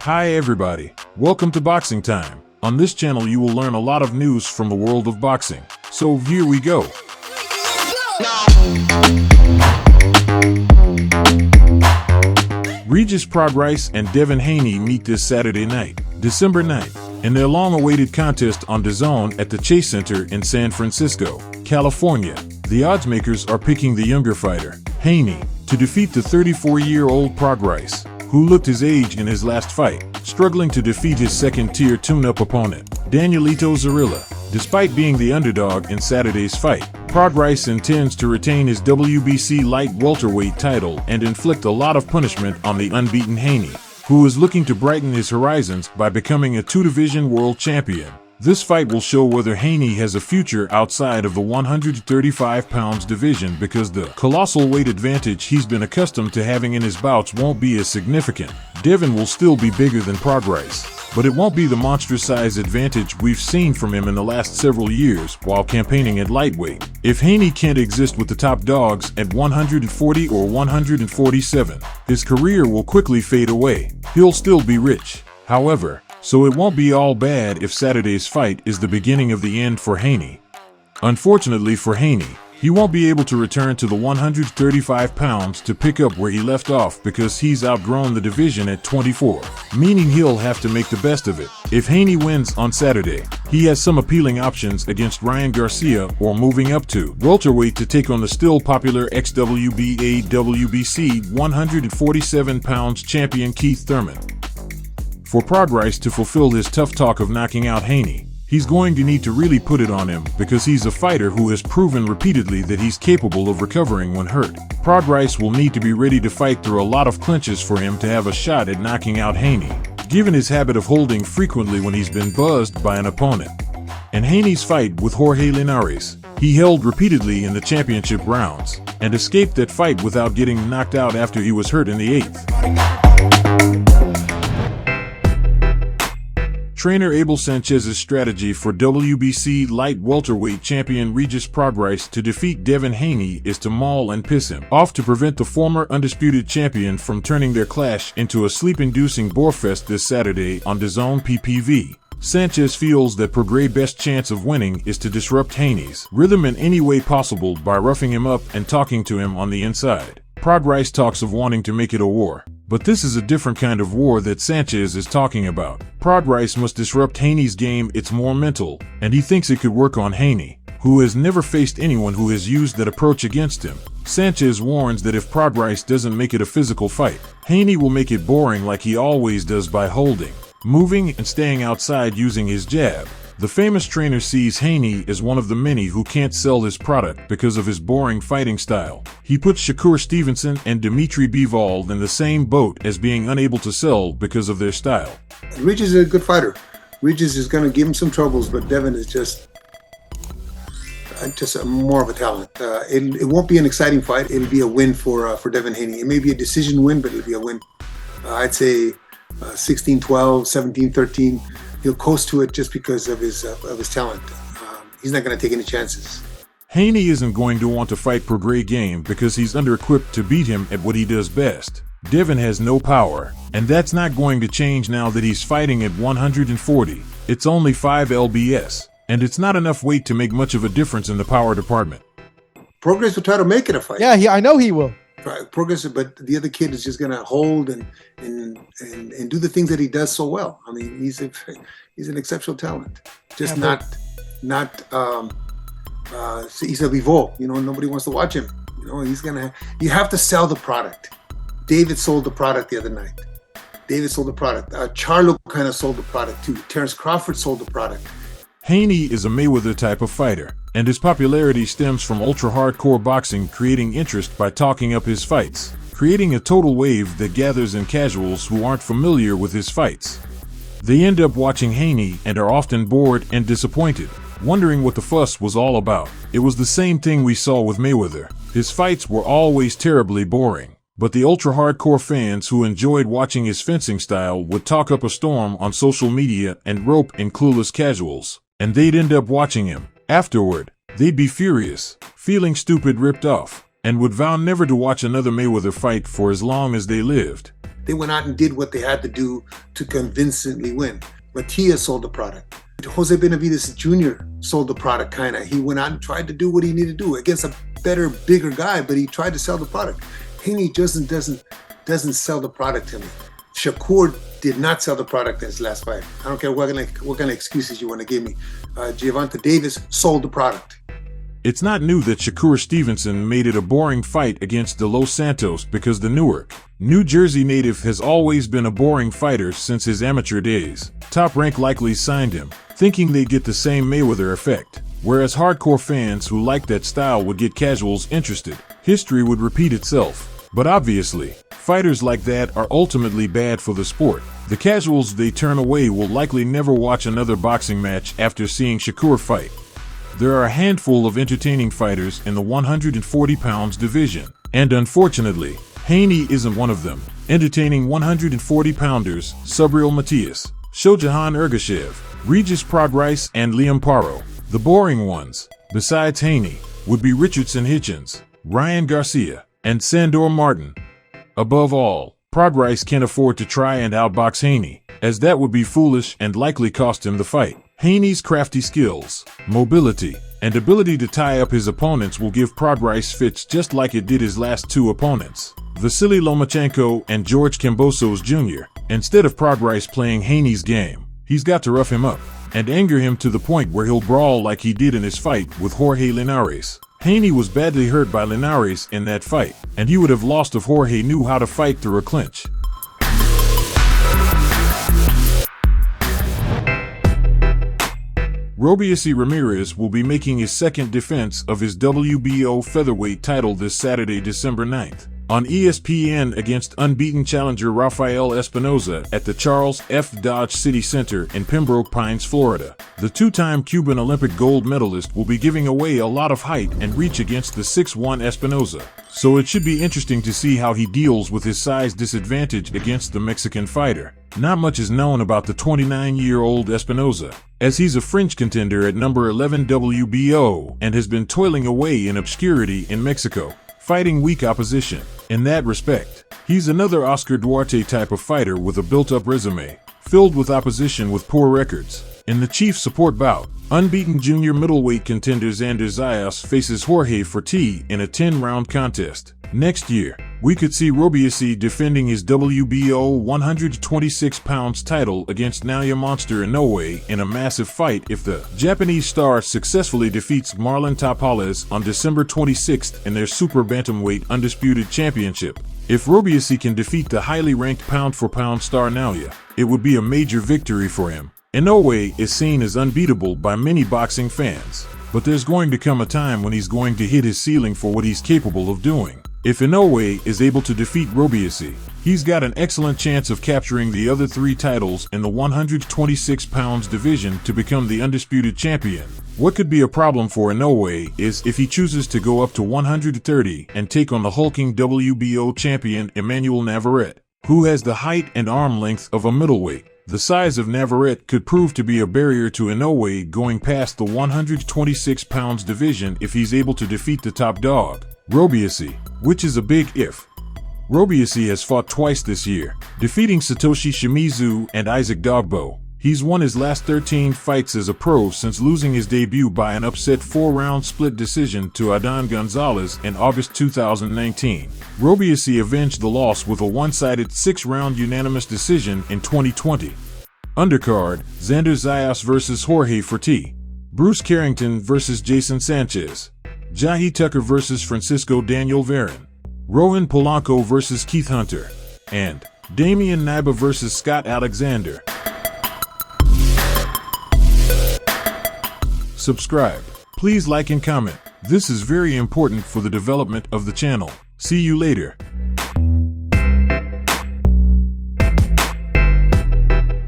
Hi everybody, welcome to Boxing Time. On this channel you will learn a lot of news from the world of boxing. So here we go. Regis Prograis and Devin Haney meet this Saturday night, December 9th, in their long-awaited contest on DAZN at the Chase Center in San Francisco, California. The oddsmakers are picking the younger fighter, Haney, to defeat the 34-year-old Prograis, who looked his age in his last fight, struggling to defeat his second-tier tune-up opponent, Danielito Zorrilla. Despite being the underdog in Saturday's fight, Prograis intends to retain his WBC light welterweight title and inflict a lot of punishment on the unbeaten Haney, who is looking to brighten his horizons by becoming a two-division world champion. This fight will show whether Haney has a future outside of the 135 pounds division, because the colossal weight advantage he's been accustomed to having in his bouts won't be as significant. Devin will still be bigger than Prograis, but it won't be the monstrous size advantage we've seen from him in the last several years while campaigning at lightweight. If Haney can't exist with the top dogs at 140 or 147, his career will quickly fade away. He'll still be rich, however, so it won't be all bad if Saturday's fight is the beginning of the end for Haney. Unfortunately for Haney, he won't be able to return to the 135 pounds to pick up where he left off because he's outgrown the division at 24, meaning he'll have to make the best of it. If Haney wins on Saturday, he has some appealing options against Ryan Garcia or moving up to welterweight to take on the still popular ex-WBA WBC 147 pounds champion Keith Thurman. For Prograis to fulfill his tough talk of knocking out Haney, he's going to need to really put it on him because he's a fighter who has proven repeatedly that he's capable of recovering when hurt. Prograis will need to be ready to fight through a lot of clinches for him to have a shot at knocking out Haney, given his habit of holding frequently when he's been buzzed by an opponent. In Haney's fight with Jorge Linares, he held repeatedly in the championship rounds and escaped that fight without getting knocked out after he was hurt in the 8th. Trainer Abel Sanchez's strategy for WBC light welterweight champion Regis Prograis to defeat Devin Haney is to maul and piss him off to prevent the former undisputed champion from turning their clash into a sleep-inducing borefest this Saturday on DAZN PPV. Sanchez feels that Prograis' best chance of winning is to disrupt Haney's rhythm in any way possible by roughing him up and talking to him on the inside. Prograis talks of wanting to make it a war, but this is a different kind of war that Sanchez is talking about. Prograis must disrupt Haney's game. It's more mental, and he thinks it could work on Haney, who has never faced anyone who has used that approach against him. Sanchez warns that if Prograis doesn't make it a physical fight, Haney will make it boring like he always does by holding, moving, and staying outside using his jab. The famous trainer sees Haney as one of the many who can't sell his product because of his boring fighting style. He puts Shakur Stevenson and Dmitry Bivol in the same boat as being unable to sell because of their style. Regis is a good fighter. Regis is going to give him some troubles, but Devin is just more of a talent. It won't be an exciting fight. It'll be a win for Devin Haney. It may be a decision win, but it'll be a win. I'd say 16-12, 17-13. He'll coast to it just because of his talent. He's not going to take any chances. Haney isn't going to want to fight Prograis game because he's under-equipped to beat him at what he does best. Devin has no power, and that's not going to change now that he's fighting at 140. It's only 5 lbs, and it's not enough weight to make much of a difference in the power department. Prograis will try to make it a fight. Yeah, I know he will. Right, Prograis, but the other kid is just going to hold and do the things that he does so well. I mean, he's an exceptional talent. Just he's a Bivol. Nobody wants to watch him. You have to sell the product. David sold the product the other night. David sold the product. Charlo kind of sold the product too. Terence Crawford sold the product. Haney is a Mayweather type of fighter, and his popularity stems from ultra-hardcore boxing creating interest by talking up his fights, creating a total wave that gathers in casuals who aren't familiar with his fights. They end up watching Haney and are often bored and disappointed, wondering what the fuss was all about. It was the same thing we saw with Mayweather. His fights were always terribly boring. But the ultra-hardcore fans who enjoyed watching his fencing style would talk up a storm on social media and rope in clueless casuals, and they'd end up watching him. Afterward, they'd be furious, feeling stupid ripped off, and would vow never to watch another Mayweather fight for as long as they lived. They went out and did what they had to do to convincingly win. Matias sold the product. Jose Benavidez Jr. sold the product, kind of. He went out and tried to do what he needed to do against a better, bigger guy, but he tried to sell the product. Haney doesn't sell the product to me. Shakur did not sell the product in his last fight. I don't care what kind of excuses you want to give me. Gervonta Davis sold the product. It's not new that Shakur Stevenson made it a boring fight against De Los Santos because the Newark, New Jersey native has always been a boring fighter since his amateur days. Top Rank likely signed him, thinking they'd get the same Mayweather effect, whereas hardcore fans who liked that style would get casuals interested. History would repeat itself. But obviously, fighters like that are ultimately bad for the sport. The casuals they turn away will likely never watch another boxing match after seeing Shakur fight. There are a handful of entertaining fighters in the 140 pounds division, and unfortunately, Haney isn't one of them. Entertaining 140 pounders, Subriel Matias, Shojahan Ergashev, Regis Prograis, and Liam Paro. The boring ones, besides Haney, would be Richardson Hitchens, Ryan Garcia, and Sandor Martin. Above all, Prograis can't afford to try and outbox Haney, as that would be foolish and likely cost him the fight. Haney's crafty skills, mobility, and ability to tie up his opponents will give Prograis fits just like it did his last two opponents, Vasily Lomachenko and George Kambosos Jr. Instead of Prograis playing Haney's game, he's got to rough him up and anger him to the point where he'll brawl like he did in his fight with Jorge Linares. Haney was badly hurt by Linares in that fight, and he would have lost if Jorge knew how to fight through a clinch. Robeisy Ramirez will be making his second defense of his WBO featherweight title this Saturday, December 9th, on ESPN against unbeaten challenger Rafael Espinoza at the Charles F. Dodge City Center in Pembroke Pines, Florida. The two-time Cuban Olympic gold medalist will be giving away a lot of height and reach against the 6'1" Espinoza, so it should be interesting to see how he deals with his size disadvantage against the Mexican fighter. Not much is known about the 29-year-old Espinoza, as he's a fringe contender at number 11 WBO and has been toiling away in obscurity in Mexico, fighting weak opposition. In that respect, he's another Oscar Duarte type of fighter with a built-up resume, filled with opposition with poor records. In the chief support bout, unbeaten junior middleweight contender Xander Zayas faces Jorge Forti in a 10-round contest. Next year, we could see Robeisy defending his WBO 126 pounds title against Naoya monster Inoue in a massive fight if the Japanese star successfully defeats Marlon Tapales on December 26th in their super bantamweight undisputed championship. If Robeisy can defeat the highly ranked pound-for-pound star Naoya, it would be a major victory for him. Inoue is seen as unbeatable by many boxing fans, but there's going to come a time when he's going to hit his ceiling for what he's capable of doing. If Inoue is able to defeat Robeisy, he's got an excellent chance of capturing the other three titles in the 126 pounds division to become the undisputed champion. What could be a problem for Inoue is if he chooses to go up to 130 and take on the hulking WBO champion Emmanuel Navarrete, who has the height and arm length of a middleweight. The size of Navarrete could prove to be a barrier to Inoue going past the 126 pounds division if he's able to defeat the top dog, Robeisy, which is a big if. Robeisy has fought twice this year, defeating Satoshi Shimizu and Isaac Dogbo. He's won his last 13 fights as a pro since losing his debut by an upset 4-round split decision to Adan Gonzalez in August 2019. Robeisy avenged the loss with a one-sided 6-round unanimous decision in 2020. Undercard, Xander Zayas vs. Jorge Forti, Bruce Carrington vs. Jason Sanchez, Jahi Tucker vs. Francisco Daniel Varon, Rohan Polanco vs. Keith Hunter, and Damian Naiba vs. Scott Alexander. Subscribe. Please like and comment. This is very important for the development of the channel. See you later.